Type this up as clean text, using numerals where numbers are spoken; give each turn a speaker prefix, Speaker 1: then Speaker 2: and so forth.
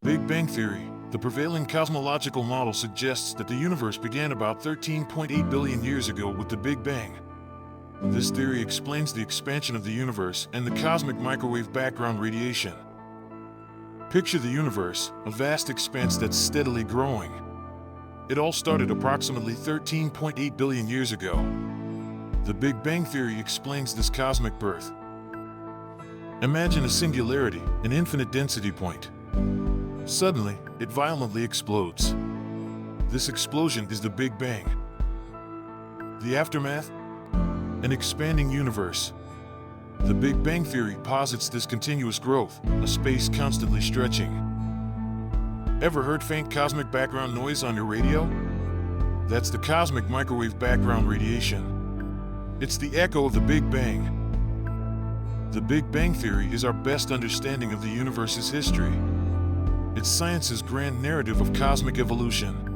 Speaker 1: Big Bang Theory, the prevailing cosmological model, suggests that the universe began about 13.8 billion years ago with the Big Bang. This theory explains the expansion of the universe and the cosmic microwave background radiation. Picture the universe, a vast expanse that's steadily growing. It all started approximately 13.8 billion years ago. The Big Bang Theory explains this cosmic birth. Imagine a singularity, an infinite density point. Suddenly, it violently explodes. This explosion is the Big Bang. The aftermath? An expanding universe. The Big Bang Theory posits this continuous growth, a space constantly stretching. Ever heard faint cosmic background noise on your radio? That's the cosmic microwave background radiation. It's the echo of the Big Bang. The Big Bang Theory is our best understanding of the universe's history. It's science's grand narrative of cosmic evolution.